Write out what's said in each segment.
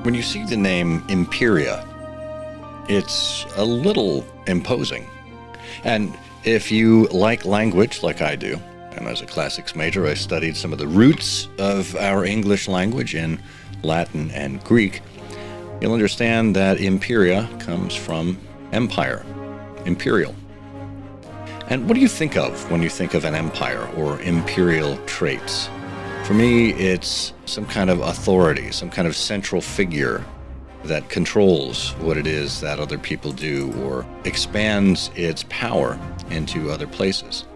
When you see the name Imperia, it's a little imposing. And if you like language like I do, and as a classics major, I studied some of the roots of our English language in Latin and Greek, you'll understand that Imperia comes from empire, imperial. And what do you think of when you think of an empire or imperial traits? For me, it's some kind of authority, some kind of central figure that controls what it is that other people do or expands its power into other places.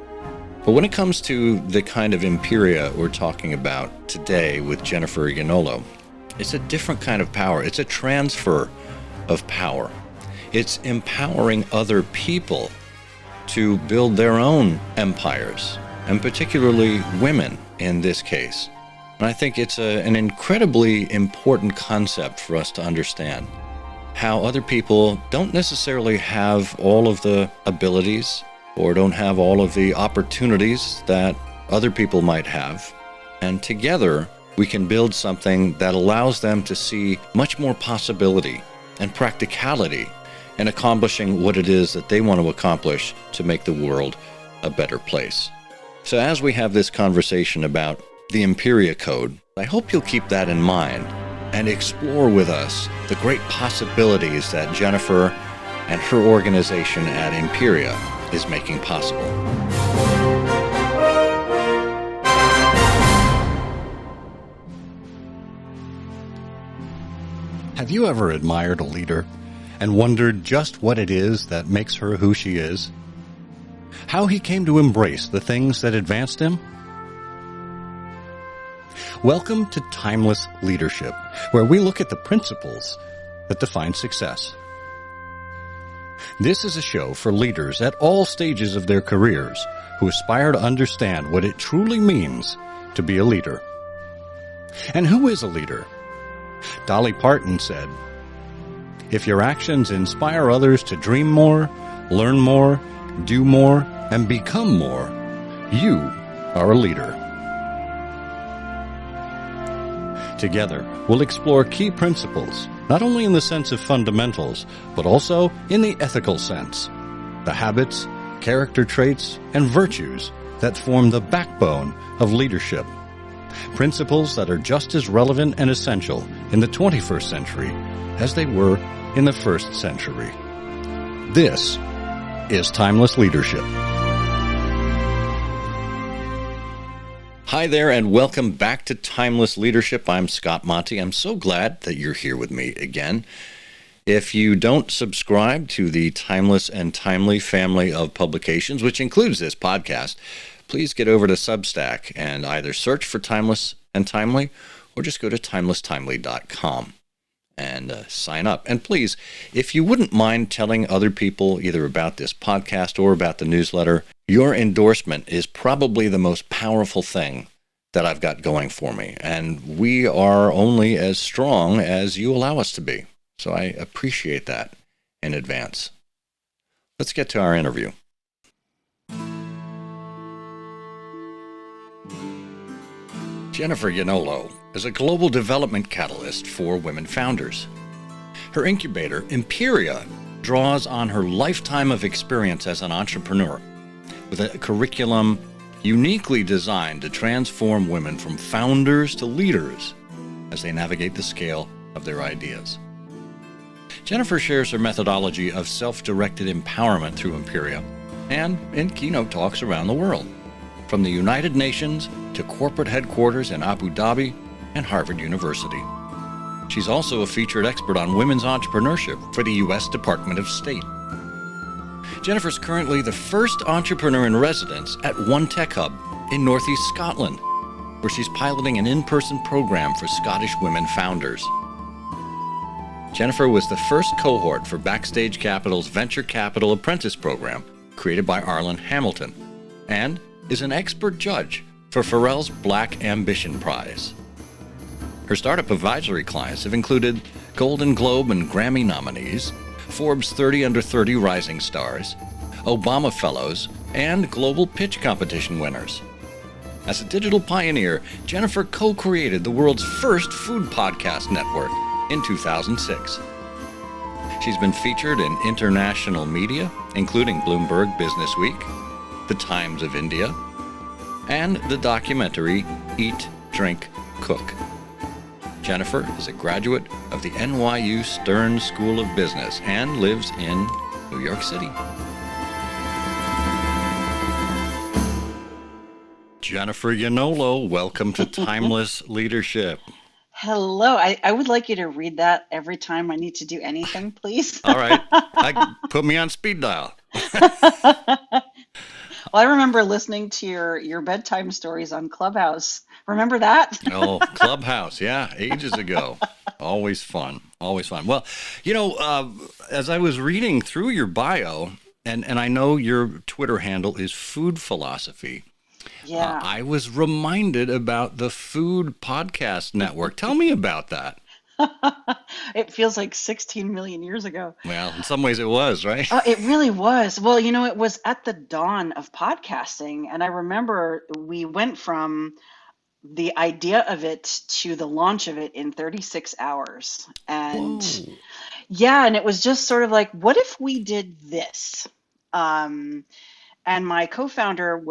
But when it comes to the kind of imperia we're talking about today with Jennifer Iannolo, it's a different kind of power. It's a transfer of power. It's empowering other people to build their own empires, and particularly women in this case. And I think it's an incredibly important concept for us to understand how other people don't necessarily have all of the abilities or don't have all of the opportunities that other people might have. And together, we can build something that allows them to see much more possibility and practicality in accomplishing what it is that they want to accomplish to make the world a better place. So as we have this conversation about the Imperia Code, I hope you'll keep that in mind and explore with us the great possibilities that Jennifer and her organization at Imperia is making possible. Have you ever admired a leader and wondered just what it is that makes her who she is? How he came to embrace the things that advanced him? Welcome to Timeless Leadership, where we look at the principles that define success. This is a show for leaders at all stages of their careers who aspire to understand what it truly means to be a leader. And who is a leader? Dolly Parton said, "If your actions inspire others to dream more, learn more, do more, and become more, you are a leader." Together, we'll explore key principles, not only in the sense of fundamentals, but also in the ethical sense, the habits, character traits, and virtues that form the backbone of leadership. Principles that are just as relevant and essential in the 21st century as they were in the first century. This is Timeless Leadership. Hi there, and welcome back to Timeless Leadership. I'm Scott Monty. I'm so glad that you're here with me again. If you don't subscribe to the Timeless and Timely family of publications, which includes this podcast, please get over to Substack and either search for Timeless and Timely or just go to timelesstimely.com and sign up. And please, if you wouldn't mind telling other people either about this podcast or about the newsletter, your endorsement is probably the most powerful thing that I've got going for me. And we are only as strong as you allow us to be. So I appreciate that in advance. Let's get to our interview. Jennifer Iannolo is a global development catalyst for women founders. Her incubator, Imperia, draws on her lifetime of experience as an entrepreneur with a curriculum uniquely designed to transform women from founders to leaders as they navigate the scale of their ideas. Jennifer shares her methodology of self-directed empowerment through Imperia and in keynote talks around the world, from the United Nations to corporate headquarters in Abu Dhabi and Harvard University. She's also a featured expert on women's entrepreneurship for the U.S. Department of State. Jennifer's currently the first entrepreneur in residence at One Tech Hub in Northeast Scotland, where she's piloting an in-person program for Scottish women founders. Jennifer was the first cohort for Backstage Capital's Venture Capital Apprentice Program, created by Arlen Hamilton, and is an expert judge for Pharrell's Black Ambition Prize. Her startup advisory clients have included Golden Globe and Grammy nominees, Forbes 30 Under 30 Rising Stars, Obama Fellows, and Global Pitch Competition winners. As a digital pioneer, Jennifer co-created the world's first food podcast network, in 2006. She's been featured in international media, including Bloomberg Businessweek, The Times of India, and the documentary Eat, Drink, Cook. Jennifer is a graduate of the NYU Stern School of Business and lives in New York City. Jennifer Iannolo, welcome to Timeless Leadership. Hello. I would like you to read that every time I need to do anything, please. All right. Put me on speed dial. Well, I remember listening to your bedtime stories on Clubhouse. Remember that? Oh, Clubhouse. Yeah, ages ago. Always fun. Always fun. Well, as I was reading through your bio, and I know your Twitter handle is Food Philosophy, Yeah. I was reminded about the Food Podcast Network. Tell me about that. It feels like 16 million years ago. Well, in some ways it was, right? It really was. Well, it was at the dawn of podcasting. And I remember we went from the idea of it to the launch of it in 36 hours. And Whoa. yeah, and it was just sort of like, what if we did this? Um, And my co-founder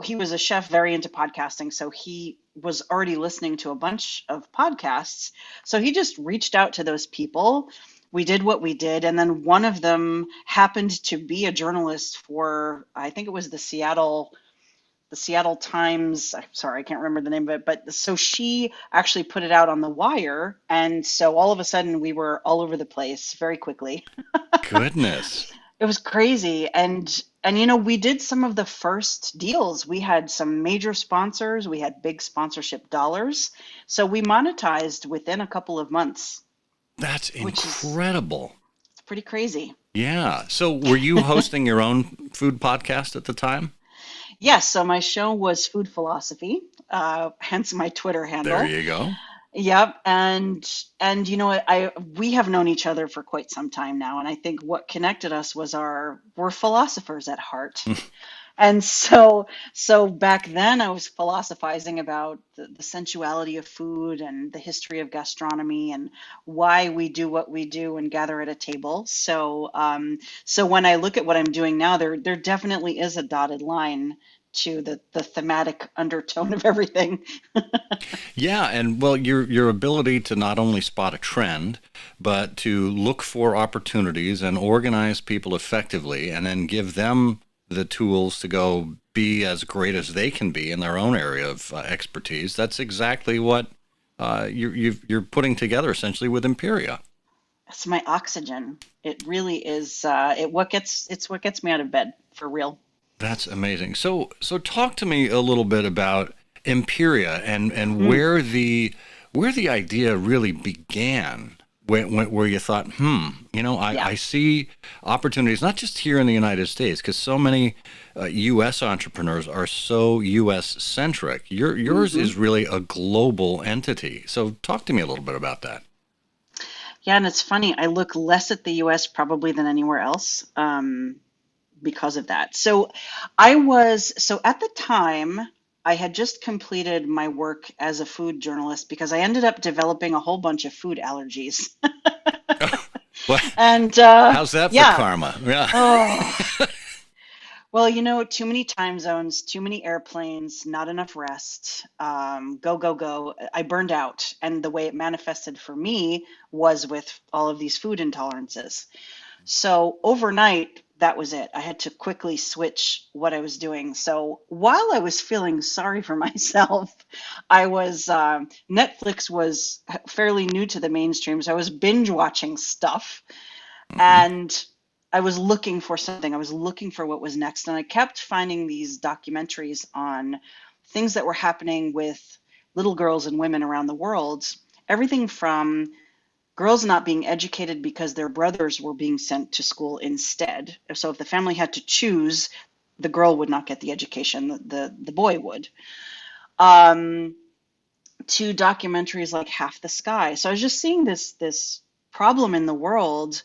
he was a chef very into podcasting. So he was already listening to a bunch of podcasts. So he just reached out to those people. We did what we did. And then one of them happened to be a journalist for, I think it was the Seattle Times. I'm sorry, I can't remember the name of it. But so she actually put it out on the wire. And so all of a sudden we were all over the place very quickly. Goodness. It was crazy. And we did some of the first deals. We had some major sponsors, we had big sponsorship dollars. So we monetized within a couple of months, That's which is incredible. pretty crazy. Yeah. So were you hosting your own food podcast at the time? Yes, so my show was Food Philosophy, hence my Twitter There handle. you go. Yep, and we have known each other for quite some time now, and I think what connected us was we're philosophers at heart. And so back then I was philosophizing about the sensuality of food and the history of gastronomy and why we do what we do and gather at a table. So when I look at what I'm doing now, there definitely is a dotted line to the thematic undertone of everything. Yeah, and well, your ability to not only spot a trend, but to look for opportunities and organize people effectively, and then give them the tools to go be as great as they can be in their own area of expertise. That's exactly what you're putting together essentially with Imperia. It's my oxygen. It really is. It's what gets me out of bed for real. That's amazing. So talk to me a little bit about Imperia and Mm, where the idea really began. Where you thought, yeah. I see opportunities not just here in the United States, because so many U.S. entrepreneurs are so U.S. centric. Yours hmm is really a global entity. So talk to me a little bit about that. Yeah, and it's funny. I look less at the U.S. probably than anywhere else. Because of that. So at the time, I had just completed my work as a food journalist because I ended up developing a whole bunch of food allergies. What? And How's that for yeah, karma? Yeah. oh, well, too many time zones, too many airplanes, not enough rest, go, go, go. I burned out. And the way it manifested for me was with all of these food intolerances. So overnight, that was it. I had to quickly switch what I was doing. So while I was feeling sorry for myself, Netflix was fairly new to the mainstream. So I was binge watching stuff Hmm. and I was looking for something. I was looking for what was next. And I kept finding these documentaries on things that were happening with little girls and women around the world. Everything from girls not being educated because their brothers were being sent to school instead. So if the family had to choose, the girl would not get the education, the boy would. Um, to documentaries like Half the Sky. So I was just seeing this problem in the world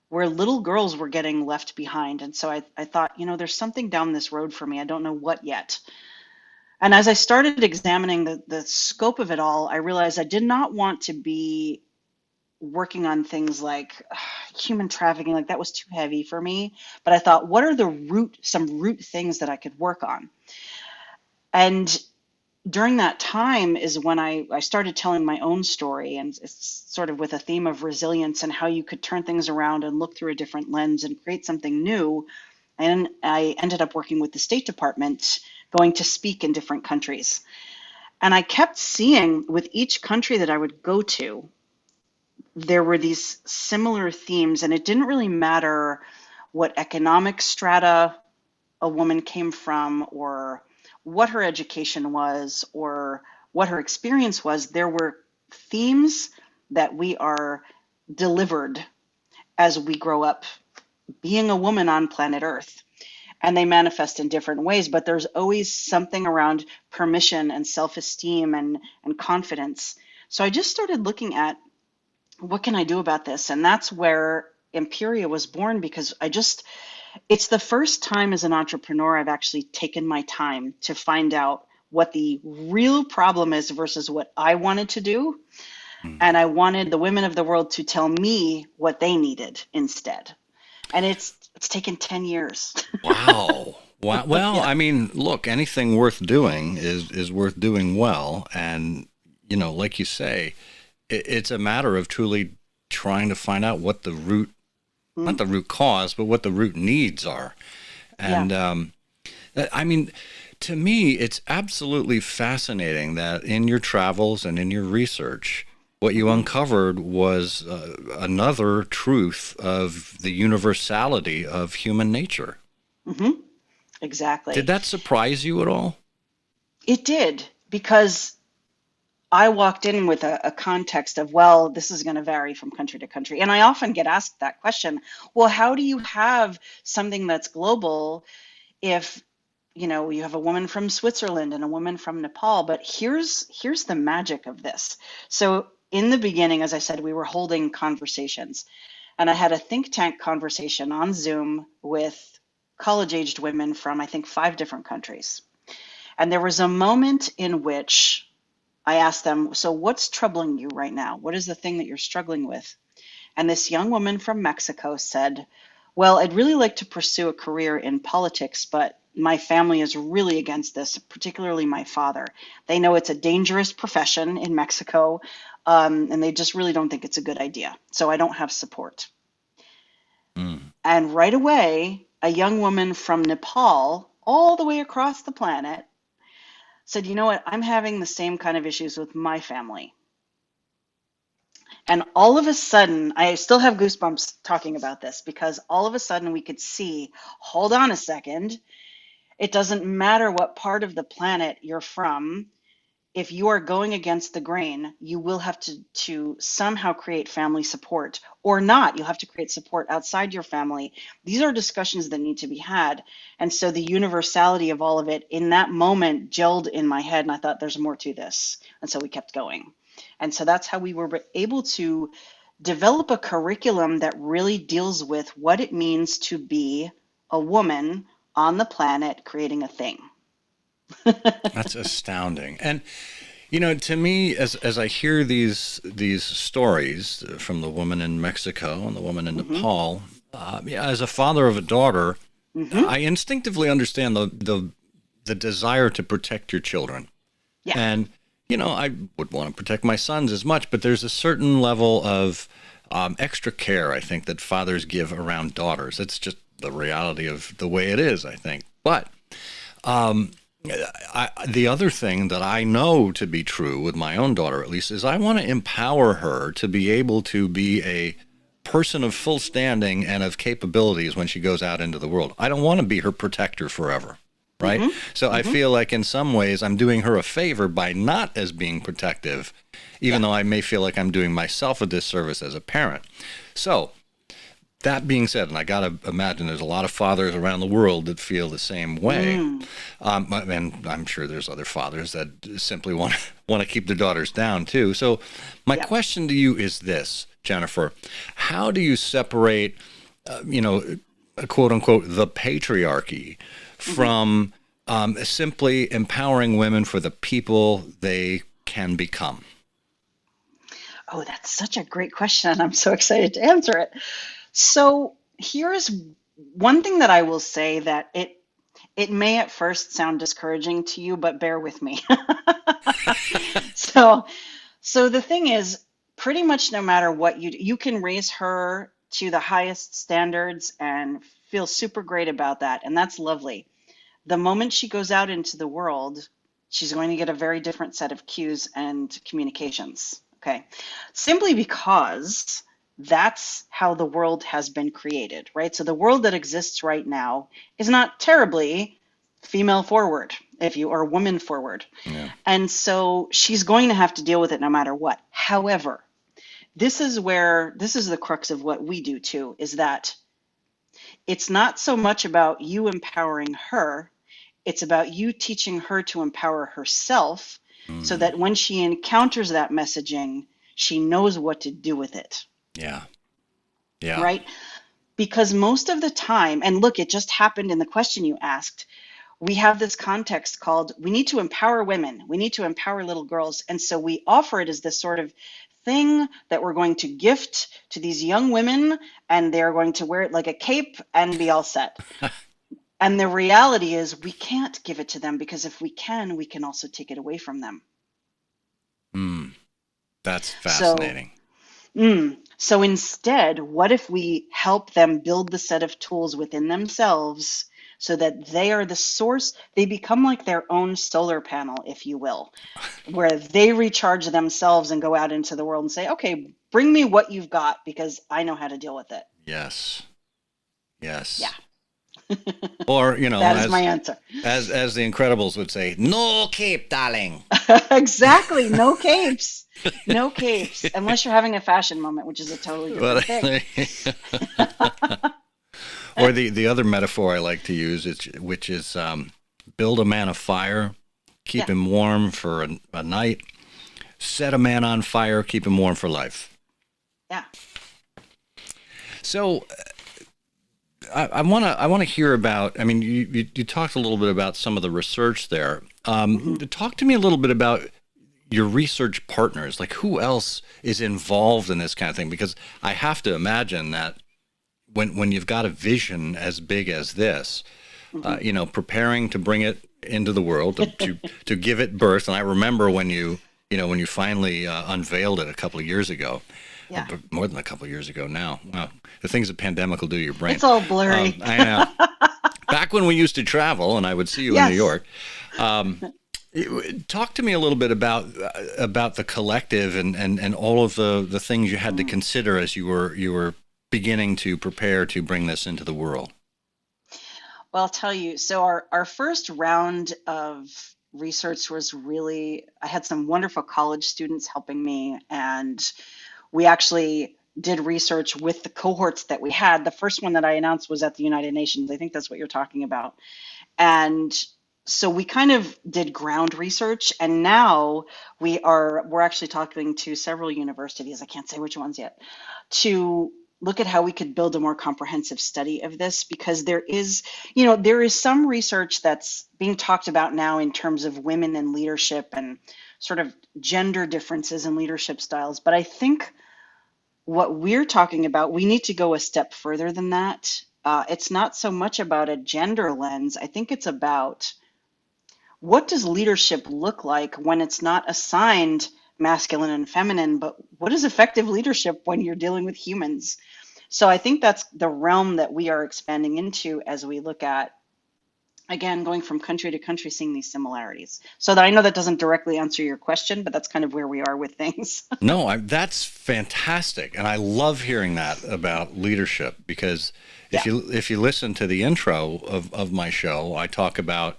where little girls were getting left behind. And so I thought, there's something down this road for me. I don't know what yet. And as I started examining the scope of it all, I realized I did not want to be working on things like human trafficking, like that was too heavy for me. But I thought, what are some root things that I could work on? And during that time is when I started telling my own story, and it's sort of with a theme of resilience and how you could turn things around and look through a different lens and create something new. And I ended up working with the State Department, going to speak in different countries. And I kept seeing with each country that I would go to, there were these similar themes, and it didn't really matter what economic strata a woman came from or what her education was or what her experience was. There were themes that we are delivered as we grow up being a woman on planet Earth. And they manifest in different ways, but there's always something around permission and self-esteem and confidence. So I just started looking at what can I do about this? And that's where Imperia was born, because it's the first time as an entrepreneur I've actually taken my time to find out what the real problem is versus what I wanted to do. And I wanted the women of the world to tell me what they needed instead. And it's taken 10 years. Wow. Wow. Well, Yeah. I mean, look, anything worth doing is worth doing well. And, like you say, it's a matter of truly trying to find out what the root, not the root cause, but what the root needs are. And, I mean, to me, it's absolutely fascinating that in your travels and in your research, what you uncovered was another truth of the universality of human nature. Exactly. Did that surprise you at all? It did, because I walked in with a context of, well, this is going to vary from country to country. And I often get asked that question. Well, how do you have something that's global if, you have a woman from Switzerland and a woman from Nepal? But here's the magic of this. So in the beginning, as I said, we were holding conversations, and I had a think tank conversation on Zoom with college-aged women from, I think, 5 different countries. And there was a moment in which I asked them, so what's troubling you right now? What is the thing that you're struggling with? And this young woman from Mexico said, well, I'd really like to pursue a career in politics, but my family is really against this, particularly my father. They know it's a dangerous profession in Mexico, and they just really don't think it's a good idea. So I don't have support. And right away, a young woman from Nepal, all the way across the planet, said, you know what, I'm having the same kind of issues with my family. And all of a sudden, I still have goosebumps talking about this, because all of a sudden we could see, hold on a second, it doesn't matter what part of the planet you're from. If you are going against the grain, you will have to somehow create family support, or not. You'll have to create support outside your family. These are discussions that need to be had. And so the universality of all of it in that moment gelled in my head, and I thought there's more to this. And so we kept going. And so that's how we were able to develop a curriculum that really deals with what it means to be a woman on the planet creating a thing. That's astounding. And to me, as I hear these stories from the woman in Mexico and the woman in Nepal, as a father of a daughter, I instinctively understand the desire to protect your children. Yeah. And I would want to protect my sons as much, but there's a certain level of extra care, I think, that fathers give around daughters. It's just the reality of the way it is, I think. But the other thing that I know to be true with my own daughter, at least, is I want to empower her to be able to be a person of full standing and of capabilities when she goes out into the world. I don't want to be her protector forever, right? So I feel like in some ways I'm doing her a favor by not as being protective, even though I may feel like I'm doing myself a disservice as a parent. So that being said, and I got to imagine there's a lot of fathers around the world that feel the same way. And I'm sure there's other fathers that simply want to keep their daughters down too. So my question to you is this, Jennifer: how do you separate, quote unquote, the patriarchy from simply empowering women for the people they can become? Oh, that's such a great question, and I'm so excited to answer it. So here's one thing that I will say that it may at first sound discouraging to you, but bear with me. So so the thing is, pretty much no matter what you do, you can raise her to the highest standards and feel super great about that, and that's lovely. The moment she goes out into the world, she's going to get a very different set of cues and communications. Okay. Simply because that's how the world has been created, right? So the world that exists right now is not terribly female forward, if you or woman forward. Yeah. And so she's going to have to deal with it no matter what. However, this is the crux of what we do too, is that it's not so much about you empowering her, it's about you teaching her to empower herself so Mm. that when she encounters that messaging, she knows what to do with it, Yeah. Yeah. right? Because most of the time, and look, it just happened in the question you asked, we have this context called we need to empower women, we need to empower little girls. And so we offer it as this sort of thing that we're going to gift to these young women, and they're going to wear it like a cape and be all set. And the reality is, we can't give it to them because if we can also take it away from them. Mm. That's So, fascinating. so instead, what if we help them build the set of tools within themselves so that they are the source? They become like their own solar panel, if you will, where they recharge themselves and go out into the world and say, okay, bring me what you've got because I know how to deal with it. Yes. Yeah, Yes. Or, that is my answer. as the Incredibles would say, no cape, darling. Exactly. No capes. No capes. Unless you're having a fashion moment, which is a totally Well, different thing. or the other metaphor I like to use is which is build a man of fire, keep Yeah. him warm for a night. Set a man on fire, keep him warm for life. Yeah. So I want to hear about. I mean, you talked a little bit about some of the research there. Talk to me a little bit about your research partners. Like, who else is involved in this kind of thing? Because I have to imagine that when you've got a vision as big as this, preparing to bring it into the world to give it birth. And I remember when you finally unveiled it a couple of years ago. Yeah. More than a couple of years ago now. Wow. The things the pandemic will do to your brain. It's all blurry. I know. Back when we used to travel and I would see you in New Yes. York, talk to me a little bit about the collective and all of the things you had to consider as you were beginning to prepare to bring this into the world. Well, I'll tell you. So our first round of research was really, I had some wonderful college students helping me, and we actually did research with the cohorts that we had. The first one that I announced was at the United Nations. I think that's what you're talking about. And so we kind of did ground research, and now we're actually talking to several universities, I can't say which ones yet, to look at how we could build a more comprehensive study of this, because there is some research that's being talked about now in terms of women in leadership and sort of gender differences in leadership styles. But I think what we're talking about, we need to go a step further than that. It's not so much about a gender lens. I think it's about what does leadership look like when it's not assigned masculine and feminine, but what is effective leadership when you're dealing with humans? So I think that's the realm that we are expanding into as we look at, again, going from country to country, seeing these similarities. So that I know that doesn't directly answer your question, but that's kind of where we are with things. No, that's fantastic, and I love hearing that about leadership because if you listen to the intro of my show, I talk about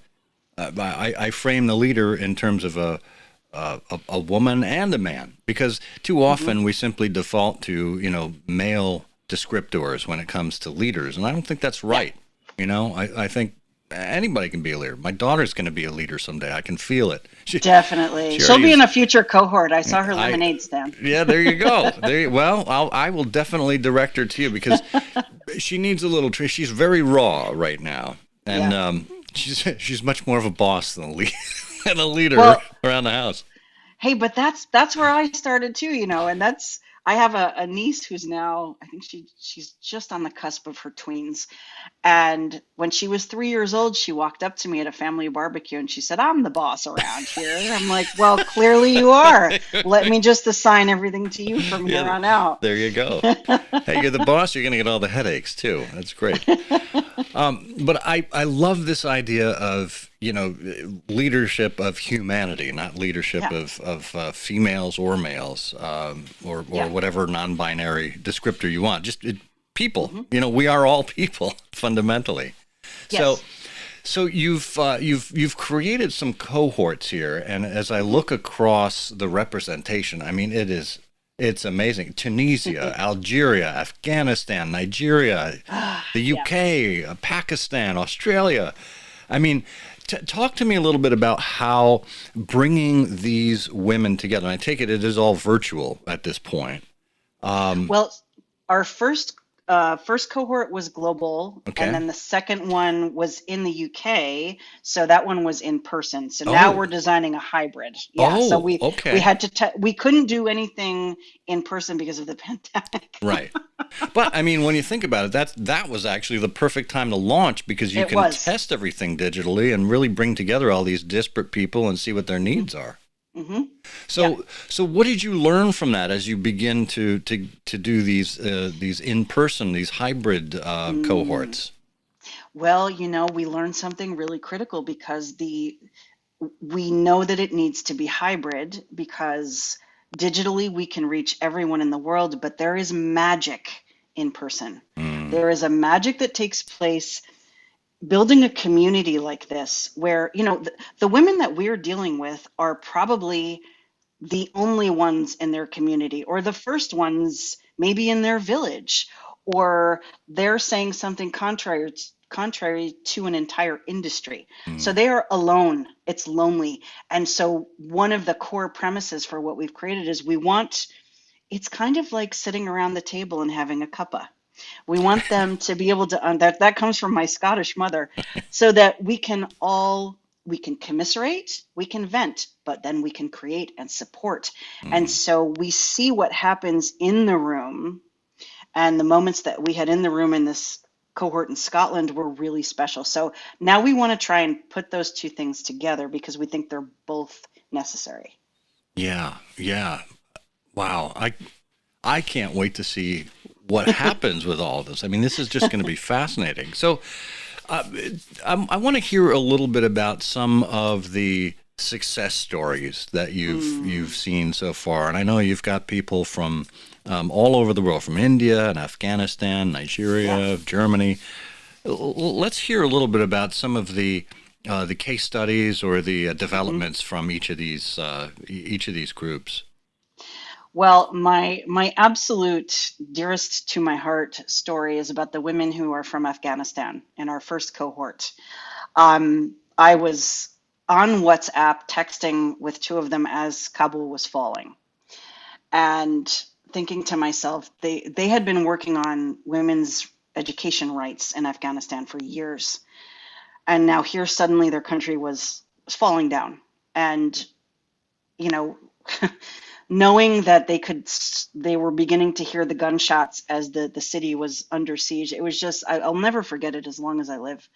I frame the leader in terms of a woman and a man, because too often we simply default to male descriptors when it comes to leaders, and I don't think that's right. I think anybody can be a leader. My daughter's going to be a leader someday. I can feel it. Definitely. She'll be in a future cohort. I saw her lemonade stand. Yeah, there you go. I will definitely direct her to you because she needs a little. She's very raw right now, and she's much more of a boss than a leader around the house. Hey, but that's where I started too, and that's I have a niece who's now, I think she's just on the cusp of her tweens. And when she was 3 years old, she walked up to me at a family barbecue and she said, "I'm the boss around here." I'm like, "Well, clearly you are. Let me just assign everything to you from here Yeah, on out." there you go. Hey, you're the boss. You're going to get all the headaches too. That's great. But I love this idea of, leadership of humanity, not leadership Yeah. of females or males, or Yeah. whatever non-binary descriptor you want. Just people. Hmm. We are all people fundamentally. So. Yes. So you've created some cohorts here, and as I look across the representation, I mean it's amazing. Tunisia, Algeria, Afghanistan, Nigeria, the Yeah. UK, Pakistan, Australia. I mean, talk to me a little bit about how bringing these women together. And I take it is all virtual at this point. Well, our first cohort was global, and Okay. then the second one was in the UK. So that one was in person. So now Oh, we're designing a hybrid. Yeah. So oh, we okay. had to we couldn't do anything in person because of the pandemic. Right. But I mean, when you think about it, that was actually the perfect time to launch because you It can was. test everything digitally and really bring together all these disparate people and see what their needs are. Mm-hmm. Yeah. So what did you learn from that as you begin to do these in person, these hybrid Mm. cohorts? Well, we learned something really critical because we know that it needs to be hybrid because digitally we can reach everyone in the world, but there is magic in person. Mm, There is a magic that takes place building a community like this where, the women that we're dealing with are probably the only ones in their community or the first ones maybe in their village, or they're saying something contrary to an entire industry. So mm, they are alone. It's lonely. And so one of the core premises for what we've created is it's kind of like sitting around the table and having a cuppa. We want them to be able to that comes from my Scottish mother, so that we can commiserate, we can vent, but then we can create and support. And mm. so we see what happens in the room, and the moments that we had in the room in this cohort in Scotland were really special. So now we want to try and put those two things together because we think they're both necessary. Yeah, yeah. Wow. I can't wait to see what happens with all of this. I mean, this is just going to be fascinating. So, uh, I want to hear a little bit about some of the success stories that you've Mm, seen so far, and I know you've got people from all over the world, from India and Afghanistan, yeah. Nigeria, Germany. Let's hear a little bit about some of the case studies or the Mhm. developments from each of these groups. Well, my absolute dearest to my heart story is about the women who are from Afghanistan in our first cohort. I was on WhatsApp texting with two of them as Kabul was falling, and thinking to myself, they had been working on women's education rights in Afghanistan for years, and now here suddenly their country was falling down, and you know. Knowing that they were beginning to hear the gunshots as the city was under siege, it was just I'll never forget it as long as I live.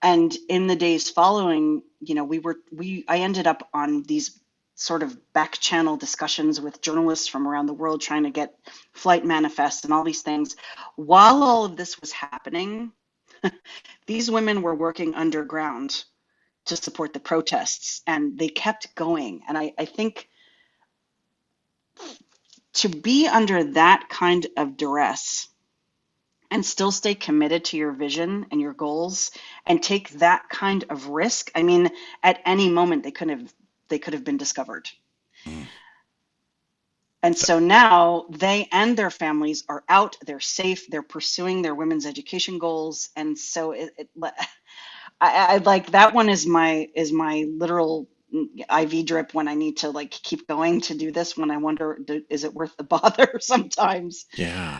And in the days following, I ended up on these sort of back channel discussions with journalists from around the world trying to get flight manifests and all these things. While all of this was happening, these women were working underground to support the protests, and they kept going. And I think to be under that kind of duress and still stay committed to your vision and your goals and take that kind of risk, I mean, at any moment they could have been discovered. Mm. And so now they and their families are out, they're safe, they're pursuing their women's education goals. And so I like that one is my literal IV drip when I need to like keep going to do this, when I wonder, is it worth the bother sometimes, Yeah.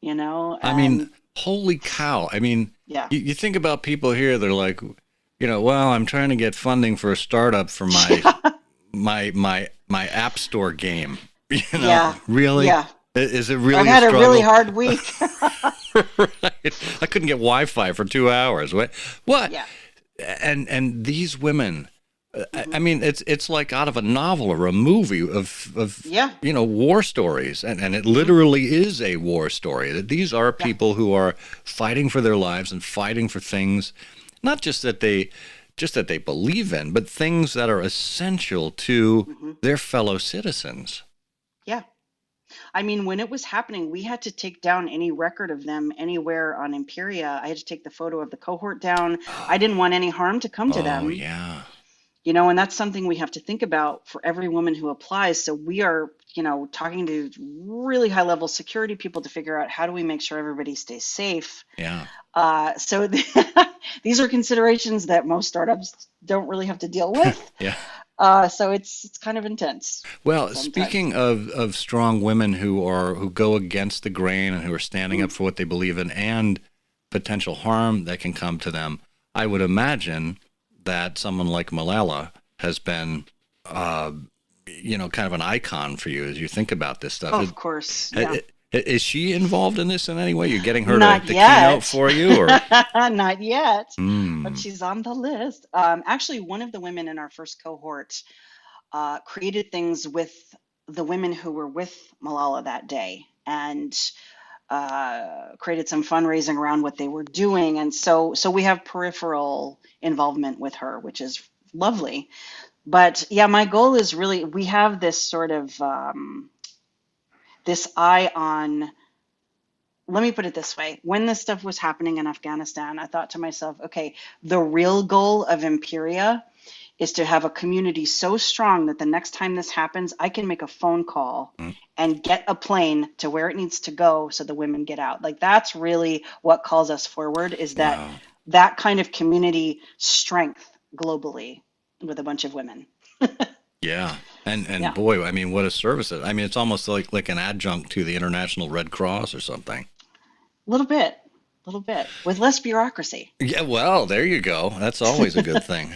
I mean, and holy cow. I mean, yeah. you think about people here, they're like, well, I'm trying to get funding for a startup for my Yeah. my App Store game. Yeah. Really? Yeah. Is it really I've a had a really struggle? hard week. Right. I couldn't get Wi-Fi for 2 hours. What? Yeah. And these women, I Hmm. mean, it's like out of a novel or a movie of Yeah. war stories, and it Hmm. literally is a war story. That these are Yeah. people who are fighting for their lives and fighting for things, not just that they believe in, but things that are essential to Hmm. their fellow citizens. Yeah. I mean, when it was happening, we had to take down any record of them anywhere on Imperia. I had to take the photo of the cohort down. I didn't want any harm to come to Oh them. yeah, And that's something we have to think about for every woman who applies. So we are, talking to really high level security people to figure out how do we make sure everybody stays safe. yeah, So these are considerations that most startups don't really have to deal with. yeah. So it's kind of intense Well, sometimes. speaking of strong women who go against the grain and who are standing Mm. up for what they believe in and potential harm that can come to them, I would imagine that someone like Malala has been, kind of an icon for you as you think about this stuff. Oh, of course. Yeah. Is she involved in this in any way? You're getting her Not to keynote yet. for you, or? Not yet, but Hmm. she's on the list. Actually, one of the women in our first cohort created things with the women who were with Malala that day and created some fundraising around what they were doing. And so we have peripheral involvement with her, which is lovely. But yeah, my goal is really, we have this sort of this eye on, let me put it this way. When this stuff was happening in Afghanistan, I thought to myself, okay, the real goal of Imperia is to have a community so strong that the next time this happens, I can make a phone call and get a plane to where it needs to go so the women get out. Like that's really what calls us forward, is Wow. that kind of community strength globally with a bunch of women. Yeah. And Yeah, boy, I mean, what a service. I mean, it's almost like an adjunct to the International Red Cross or something. a little bit with less bureaucracy. Yeah, well, there you go. That's always a good thing.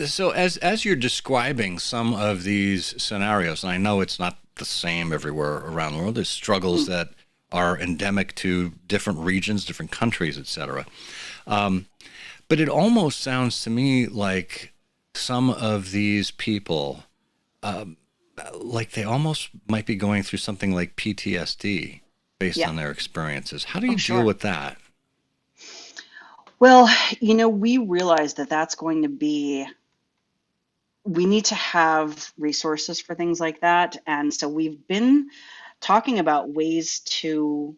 So as you're describing some of these scenarios, and I know it's not the same everywhere around the world, there's struggles Mm. that are endemic to different regions, different countries, etc. But it almost sounds to me like some of these people, like they almost might be going through something like PTSD based Yeah. on their experiences. How do Oh, you deal sure. with that? Well, we realize that that's going to be, we need to have resources for things like that. And so we've been talking about ways to,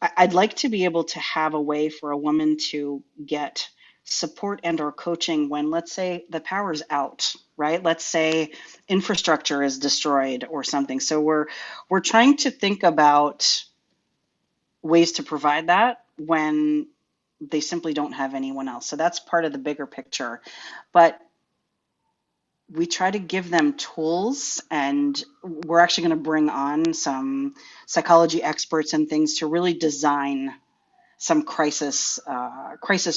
I'd like to be able to have a way for a woman to get support and or coaching when, let's say, the power's out, right? Let's say infrastructure is destroyed or something. So we're trying to think about ways to provide that when they simply don't have anyone else. So that's part of the bigger picture. But we try to give them tools, and we're actually going to bring on some psychology experts and things to really design some crisis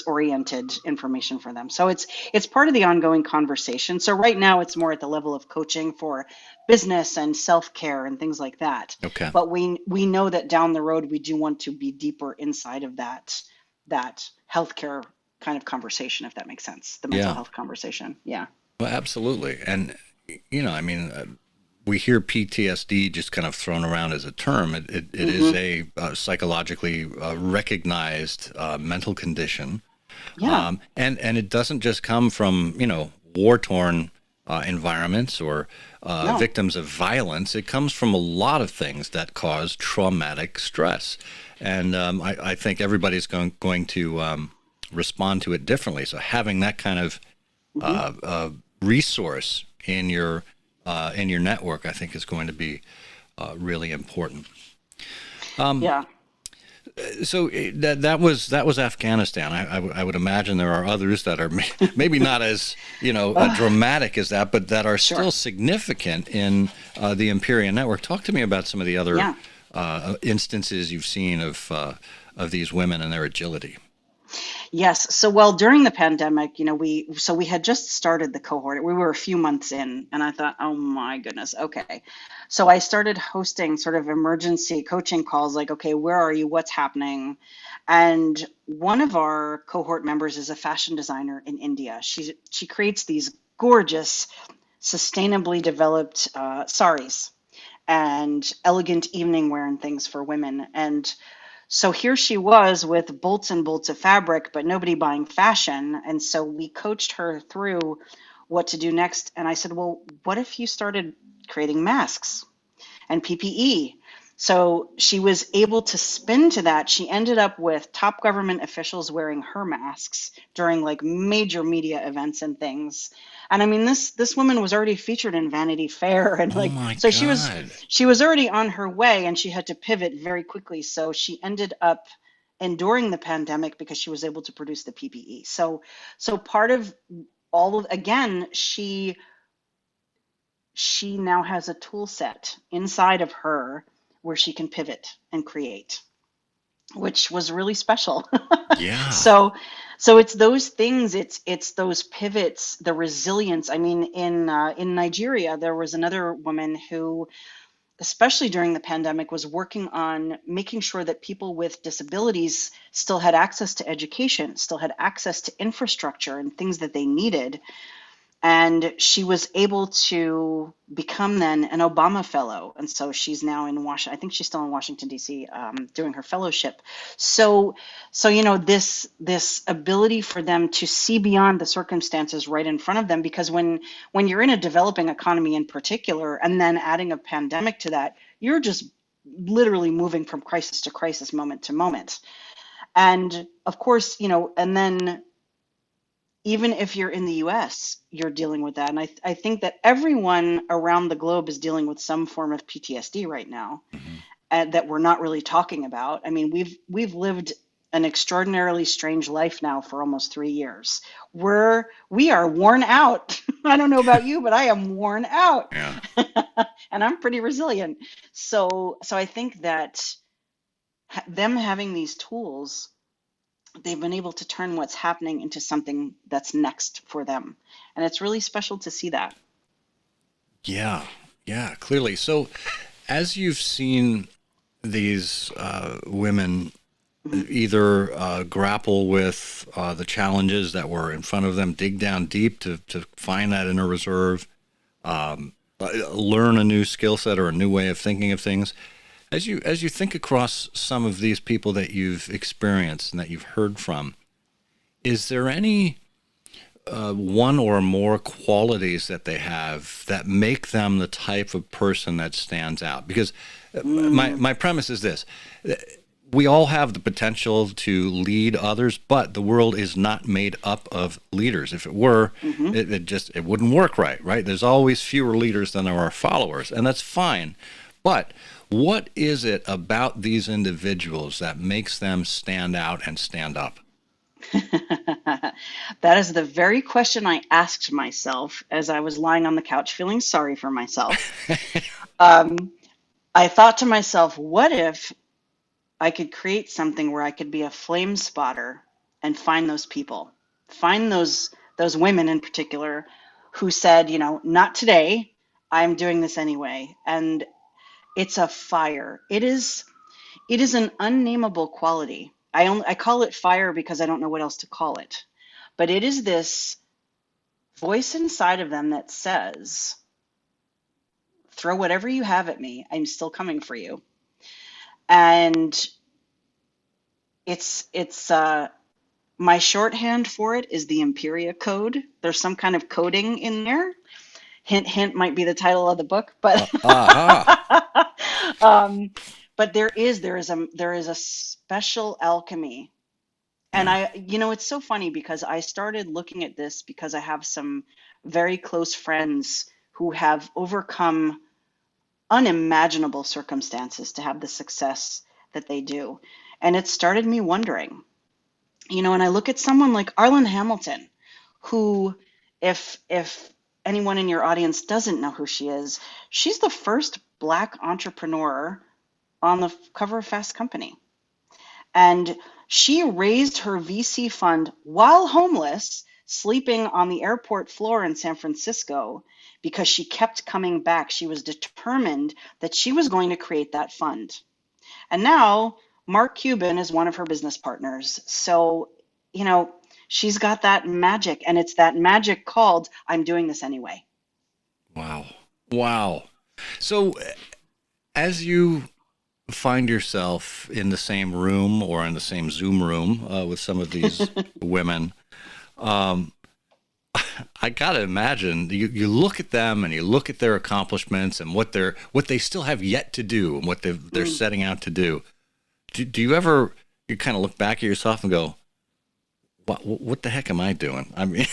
oriented information for them. So it's part of the ongoing conversation. So right now it's more at the level of coaching for business and self-care and things like that. Okay. But we know that down the road we do want to be deeper inside of that healthcare kind of conversation, if that makes sense. The mental Yeah. health conversation. Yeah. Well, absolutely. And, I mean, we hear PTSD just kind of thrown around as a term. It is Hmm. a psychologically recognized mental condition. Yeah. And it doesn't just come from, war-torn environments or No. victims of violence. It comes from a lot of things that cause traumatic stress. And I think everybody's going to respond to it differently. So having that kind of Hmm. resource in your network, I think, is going to be really important. Yeah. So that was Afghanistan. I would imagine there are others that are maybe not as dramatic as that, but that are Sure. still significant in the Imperia network. Talk to me about some of the other Yeah. instances you've seen of these women and their agility. Yes. So, well, during the pandemic, we had just started the cohort. We were a few months in, and I thought, oh my goodness, okay. So I started hosting sort of emergency coaching calls, like, okay, where are you? What's happening? And one of our cohort members is a fashion designer in India. She creates these gorgeous, sustainably developed saris and elegant evening wear and things for women. And so here she was with bolts and bolts of fabric, but nobody buying fashion. And so we coached her through what to do next. And I said, well, what if you started creating masks and PPE? So she was able to spin to that. She ended up with top government officials wearing her masks during like major media events and things. And I mean, this woman was already featured in Vanity Fair, and Oh like, my so God. she was already on her way, and she had to pivot very quickly. So she ended up enduring the pandemic because she was able to produce the PPE. So part of all of, again, she now has a tool set inside of her where she can pivot and create, which was really special. Yeah. so so it's those things, it's those pivots, the resilience. I mean, in Nigeria, there was another woman who, especially during the pandemic, was working on making sure that people with disabilities still had access to education, still had access to infrastructure and things that they needed. And she was able to become then an Obama fellow. And so she's now in Washington. I think she's still in Washington, D.C., doing her fellowship. So, this ability for them to see beyond the circumstances right in front of them, because when you're in a developing economy in particular, and then adding a pandemic to that, you're just literally moving from crisis to crisis, moment to moment. And of course, and then even if you're in the US, you're dealing with that. And I think that everyone around the globe is dealing with some form of PTSD right now, Mhm. that we're not really talking about. I mean, we've lived an extraordinarily strange life now for almost 3 years. We are worn out. I don't know about you, but I am worn out. Yeah. And I'm pretty resilient. So I think that them having these tools, they've been able to turn what's happening into something that's next for them. And it's really special to see that. Yeah. Yeah. Clearly. So, as you've seen these women Mhm. either grapple with the challenges that were in front of them, dig down deep to find that inner reserve, learn a new skill set or a new way of thinking of things. As you think across some of these people that you've experienced and that you've heard from, is there any one or more qualities that they have that make them the type of person that stands out? Because Mm. my premise is this: we all have the potential to lead others, but the world is not made up of leaders. If it were, Hmm. it wouldn't work right, right? There's always fewer leaders than there are followers, and that's fine. But what is it about these individuals that makes them stand out and stand up? That is the very question I asked myself as I was lying on the couch feeling sorry for myself. Um, I thought to myself, what if I could create something where I could be a flame spotter and find those people, find those women in particular who said, not today, I'm doing this anyway. And it's a fire. It is an unnameable quality. I call it fire because I don't know what else to call it. But it is this voice inside of them that says, throw whatever you have at me, I'm still coming for you. And it's my shorthand for it is the Imperia Code. There's some kind of coding in there. Hint, hint might be the title of the book, but Aha. um, but there is a special alchemy. And Yeah. it's so funny because I started looking at this because I have some very close friends who have overcome unimaginable circumstances to have the success that they do. And it started me wondering, and I look at someone like Arlen Hamilton, who, if anyone in your audience doesn't know who she is, she's the first Black entrepreneur on the cover of Fast Company. And She raised her VC fund while homeless, sleeping on the airport floor in San Francisco because she kept coming back. She was determined that she was going to create that fund. And now Mark Cuban is one of her business partners. So, you know, she's got that magic, and it's that magic called I'm doing this anyway. Wow. Wow. So as you find yourself in the same room or in the same Zoom room with some of these women, um, I gotta imagine you look at them and you look at their accomplishments and what they still have yet to do and what they're setting out to do. Do you ever you kind of look back at yourself and go, what the heck am I doing? I mean,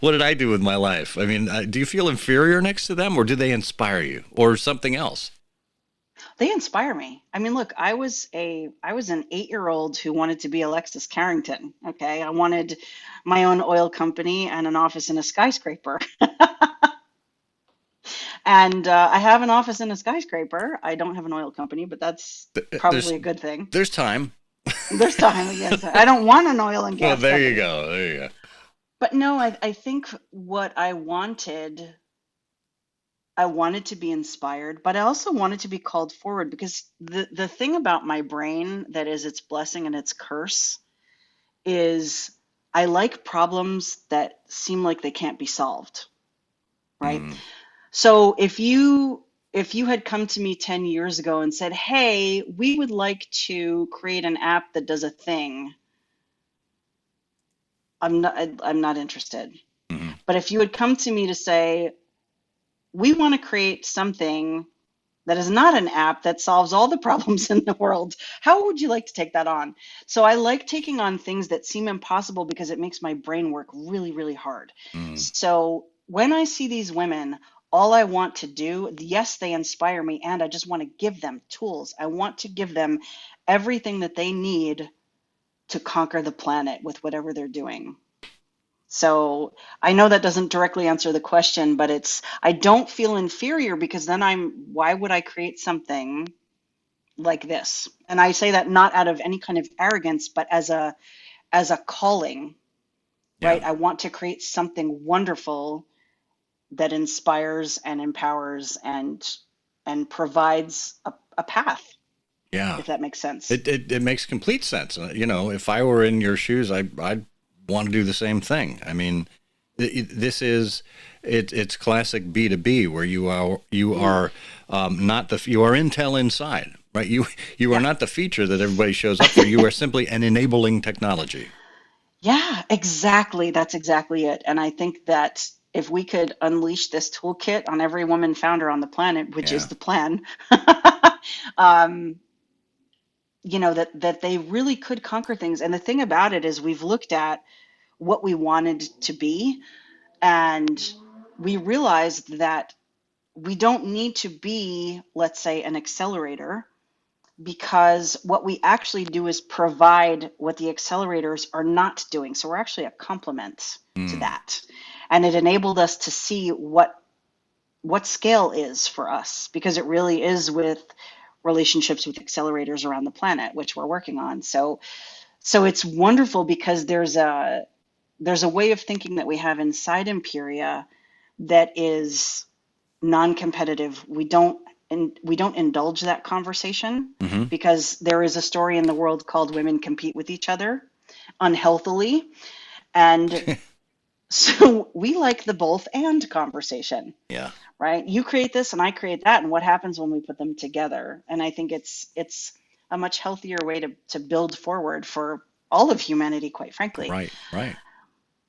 what did I do with my life? I mean, do you feel inferior next to them, or do they inspire you, or something else? They inspire me. I mean, look, I was an 8-year-old who wanted to be Alexis Carrington. Okay, I wanted my own oil company and an office in a skyscraper. And I have an office in a skyscraper. I don't have an oil company, but that's There's probably a good thing. there's time. There's time, yes. I don't want an oil and Well, gas there you company. go. There you go. But no, I think what I wanted to be inspired, but I also wanted to be called forward because the thing about my brain that is its blessing and its curse is I like problems that seem like they can't be solved, right? Mm, So if you had come to me 10 years ago and said, "Hey, we would like to create an app that does a thing," I'm not interested. mhm. But if you had come to me to say, "We want to create something that is not an app that solves all the problems in the world," how would you like to take that on? So I like taking on things that seem impossible because it makes my brain work really, really hard. Mm. So when I see these women, all I want to do, yes, they inspire me, and I just want to give them tools. I want to give them everything that they need to conquer the planet with whatever they're doing. So I know that doesn't directly answer the question, but I don't feel inferior because then why would I create something like this? And I say that not out of any kind of arrogance, but as a calling, Yeah. right? I want to create something wonderful that inspires and empowers and provides a path, Yeah. if that makes sense. It makes complete sense. You know, if I were in your shoes, I'd want to do the same thing. I mean, this is it's classic B2B where Mm, you are Intel inside, right? You are yeah. not the feature that everybody shows up for. You are simply an enabling technology. Yeah, exactly. That's exactly it. And I think that if we could unleash this toolkit on every woman founder on the planet, which is Yeah. the plan, um, that they really could conquer things. And the thing about it is we've looked at what we wanted to be, and we realized that we don't need to be, let's say, an accelerator, because what we actually do is provide what the accelerators are not doing. So we're actually a complement to Mm. that. And it enabled us to see what scale is for us, because it really is with relationships with accelerators around the planet, which we're working on. So it's wonderful because there's a way of thinking that we have inside Imperia that is non-competitive. We don't indulge that conversation Hmm. because there is a story in the world called women compete with each other unhealthily. And so we like the both and conversation, Yeah. right? You create this and I create that, and what happens when we put them together? And I think it's a much healthier way to build forward for all of humanity, quite frankly. Right. Right.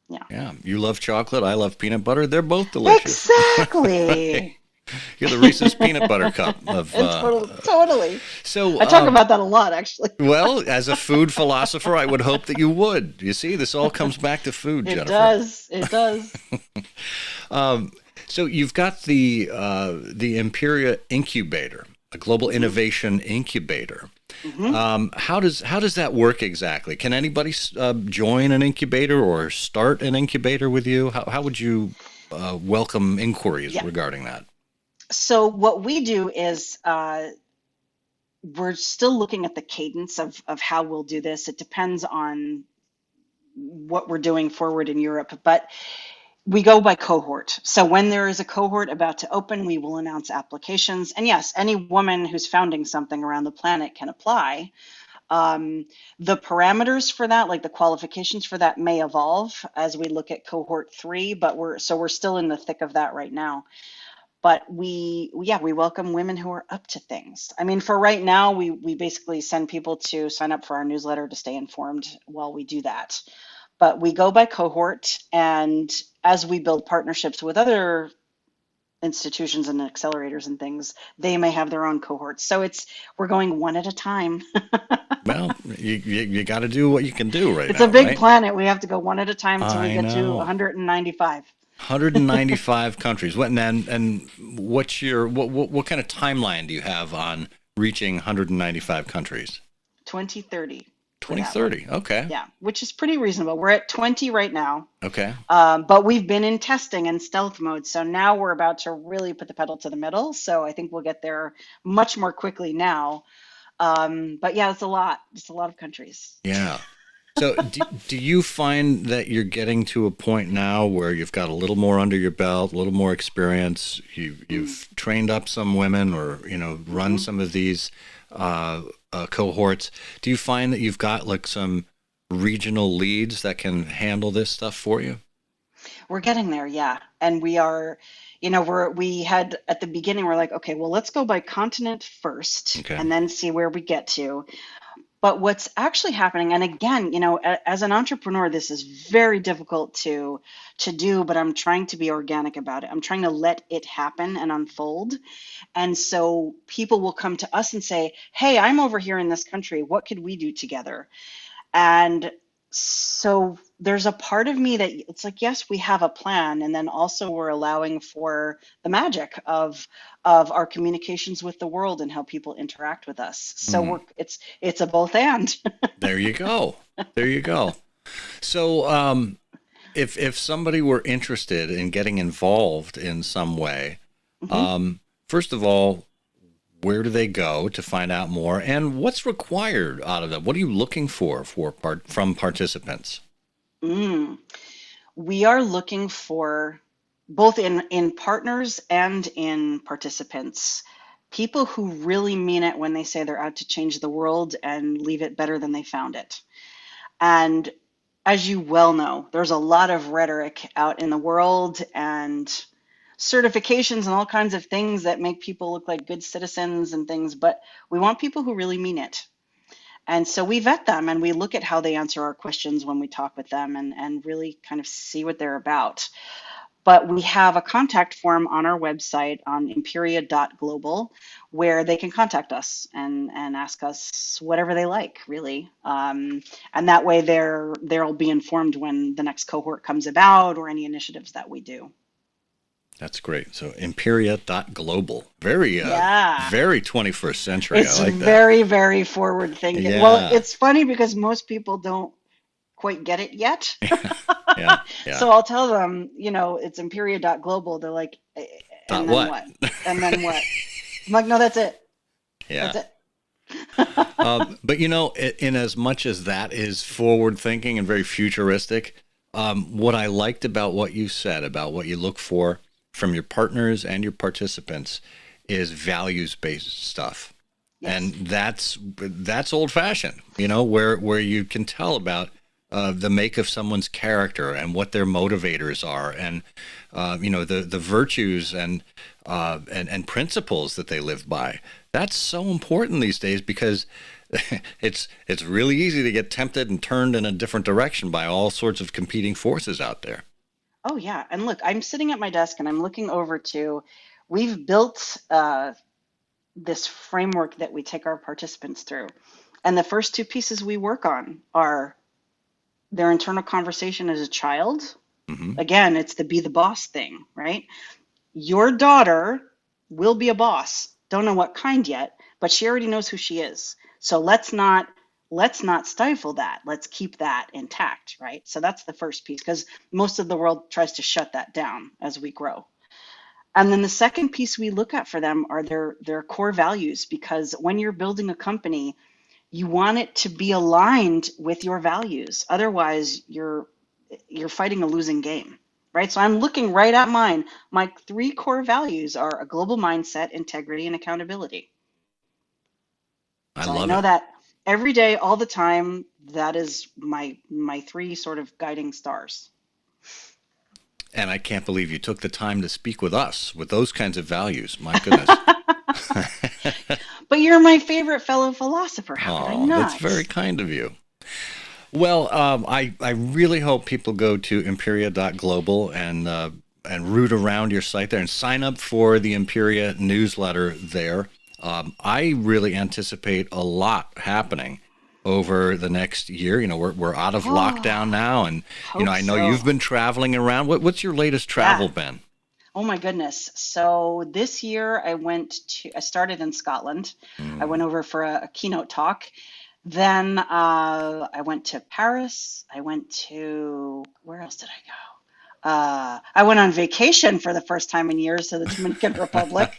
Yeah. Yeah. You love chocolate. I love peanut butter. They're both delicious. Right. Exactly. You're the Reese's peanut butter cup of. And totally. So, I talk about that a lot, actually. well, as a food philosopher, I would hope that you would. You see, this all comes back to food, It Jennifer. does. It does. Um, so you've got the Imperia incubator, a global Hmm. innovation incubator. Hmm. How does that work exactly? Can anybody join an incubator or start an incubator with you? How would you welcome inquiries Yeah. regarding that? So what we do is we're still looking at the cadence of how we'll do this. It depends on what we're doing forward in Europe, but we go by cohort. So when there is a cohort about to open, we will announce applications. And yes, any woman who's founding something around the planet can apply. The parameters for that, like the qualifications for that, may evolve as we look at cohort 3, but we're still in the thick of that right now. But we welcome women who are up to things. I mean, for right now, we basically send people to sign up for our newsletter to stay informed while we do that. But we go by cohort, and as we build partnerships with other institutions and accelerators and things, they may have their own cohorts. So we're going one at a time. Well, you got to do what you can do right It's a now, big right? planet. We have to go one at a time until we I get to know. 195. 195 countries. What and what's your what kind of timeline do you have on reaching 195 countries? 2030 for that one. 2030. Okay. Yeah, which is pretty reasonable. We're at 20 right now, Okay. but we've been in testing and stealth mode. So now we're about to really put the pedal to the metal. So I think we'll get there much more quickly now. But yeah, it's a lot. It's a lot of countries. Yeah. So do you find that you're getting to a point now where you've got a little more under your belt, a little more experience, you've trained up some women or, run Mm-hmm. some of these cohorts. Do you find that you've got like some regional leads that can handle this stuff for you? We're getting there, yeah. And we are, we had at the beginning, we're like, okay, well, let's go by continent first Okay. and then see where we get to. But what's actually happening, and again, as an entrepreneur, this is very difficult to do, but I'm trying to be organic about it. I'm trying to let it happen and unfold. And so people will come to us and say, "Hey, I'm over here in this country. What could we do together?" And so there's a part of me that it's like, yes, we have a plan, and then also we're allowing for the magic of our communications with the world and how people interact with us. So Hmm. it's a both and. There you go. There you go. So, if somebody were interested in getting involved in some way, Mhm. um, first of all, where do they go to find out more, and what's required out of them? What are you looking from participants? Mm. We are looking for both in partners and in participants, people who really mean it when they say they're out to change the world and leave it better than they found it. And as you well know, there's a lot of rhetoric out in the world and certifications and all kinds of things that make people look like good citizens and things, but we want people who really mean it. And so we vet them and we look at how they answer our questions when we talk with them and really kind of see what they're about. But we have a contact form on our website on imperia.global where they can contact us and ask us whatever they like, really. And that way they'll be informed when the next cohort comes about or any initiatives that we do. That's great. So Imperia.global. Very Yeah. very 21st century. I It's like that. very, very forward thinking. Well, Yeah. it's funny because most people don't quite get it yet. Yeah. Yeah. So I'll tell them, it's Imperia.global. They're like, Dot and then what? what? And then what? I'm like, no, that's it. Yeah. That's it. But in as much as that is forward thinking and very futuristic, what I liked about what you said about what you look for from your partners and your participants is values based stuff. And Yes. that's old fashioned, where you can tell about the make of someone's character and what their motivators are, and the virtues and principles that they live by. That's so important these days because it's really easy to get tempted and turned in a different direction by all sorts of competing forces out there. Oh, yeah. And look, I'm sitting at my desk and I'm looking over to, we've built this framework that we take our participants through. And the first two pieces we work on are their internal conversation as a child. Hmm. Again, it's the be the boss thing, right? Your daughter will be a boss. Don't know what kind yet, but she already knows who she is. So let's not stifle that. Let's keep that intact, right? So that's the first piece because most of the world tries to shut that down as we grow. And then the second piece we look at for them are their core values, because when you're building a company, you want it to be aligned with your values. Otherwise, you're fighting a losing game, right? So I'm looking right at mine. My three core values are a global mindset, integrity, and accountability. I So I love know it. that every day, all the time, that is my three sort of guiding stars. And I can't believe you took the time to speak with us with those kinds of values. My goodness. But you're my favorite fellow philosopher. How could I Oh, that's not? very kind of you. Well, I really hope people go to imperia.global and root around your site there and sign up for the Imperia newsletter there. I really anticipate a lot happening over the next year. We're out of lockdown Oh, now, and hope I know you've so. been traveling around. What's your latest Yeah. travel been? Oh my goodness. So this year I started in Scotland. I Mm. went over for a keynote talk. Then I went to Paris. I went to, where else did I go? I went on vacation for the first time in years to the Dominican Republic.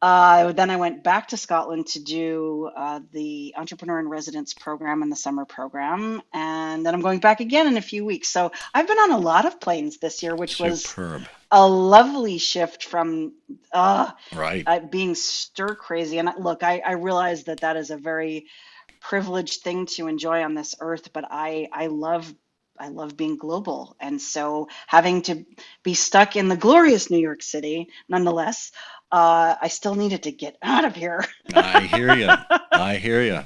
Then I went back to Scotland to do the Entrepreneur in Residence program and the summer program. And then I'm going back again in a few weeks. So I've been on a lot of planes this year, which was Superb. a lovely shift from Right. being stir crazy. And look, I realize that that is a very privileged thing to enjoy on this earth, but I love being global. And so having to be stuck in the glorious New York City, nonetheless, I still needed to get out of here. I hear you. I hear you.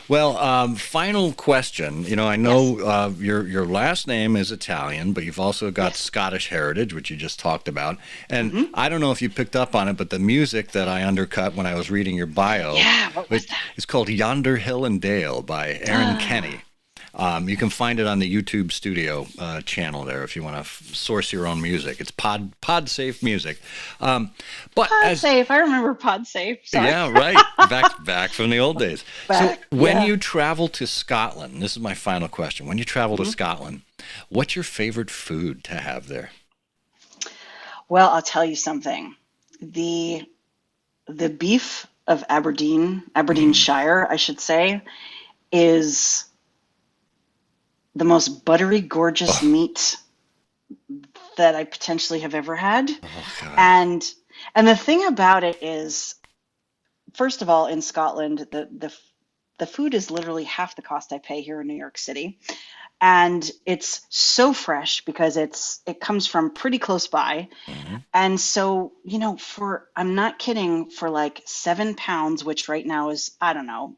Well, final question. I Yes, know your last name is Italian, but you've also got yes. Scottish heritage, which you just talked about. And Hmm. I don't know if you picked up on it, but the music that I undercut when I was reading your bio, Yeah, what was it that? is called "Yonder Hill and Dale" by Aaron Kenny. Ah, You can find it on the YouTube Studio channel there if you want to source your own music. It's pod safe music. Um, but Pod as Safe. I remember Pod Safe. Sorry. Yeah, right. Back from the old days. So Back. when Yeah. you travel to Scotland, this is my final question. When you travel to Mhm. Scotland, what's your favorite food to have there? Well, I'll tell you something. The the beef of Mm. Aberdeenshire, I should say, is the most buttery, gorgeous Oh, meat that I potentially have ever had. oh God. And and the thing about it is, first of all, in Scotland, the food is literally half the cost I pay here in New York City. And it's so fresh because it comes from pretty close by. Hmm. And so, for I'm not kidding, for like 7 pounds, which right now is, I don't know,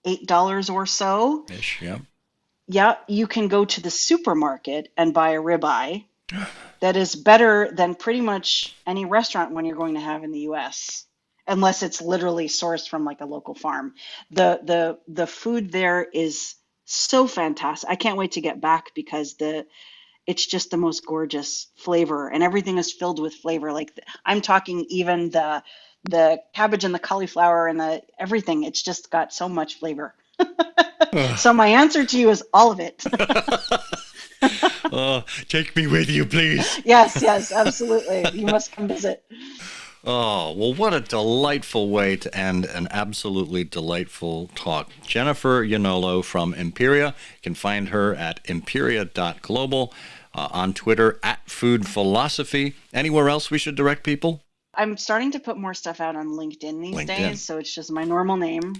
$8 or so, Ish, yeah. yeah, you can go to the supermarket and buy a ribeye that is better than pretty much any restaurant when you're going to have in the US, unless it's literally sourced from like a local farm. The food there is so fantastic. I can't wait to get back because the it's just the most gorgeous flavor, and everything is filled with flavor. Like I'm talking even the cabbage and the cauliflower and the everything. It's just got so much flavor. So my answer to you is all of it. Oh, take me with you, please. Yes, yes, absolutely. You must come visit. Oh, well, what a delightful way to end an absolutely delightful talk. Jennifer Iannolo from Imperia. You can find her at imperia.global, on Twitter at Food Philosophy. Anywhere else we should direct people? I'm starting to put more stuff out on LinkedIn these LinkedIn. days, so it's just my normal name.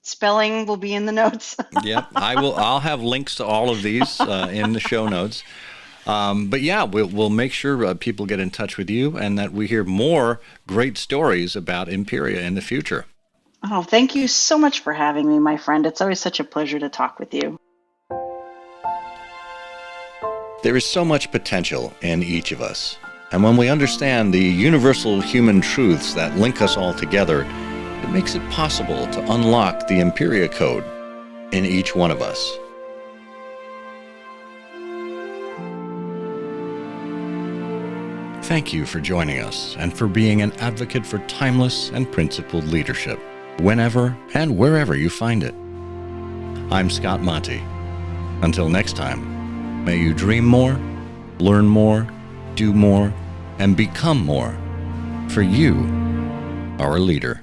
Spelling will be in the notes. Yep, I'll have links to all of these in the show notes. But yeah, we'll make sure people get in touch with you and that we hear more great stories about Imperia in the future. Oh, thank you so much for having me, my friend. It's always such a pleasure to talk with you. There is so much potential in each of us. And when we understand the universal human truths that link us all together, it makes it possible to unlock the Imperia Code in each one of us. Thank you for joining us and for being an advocate for timeless and principled leadership, whenever and wherever you find it. I'm Scott Monty. Until next time, may you dream more, learn more, do more, and become more for you, our leader.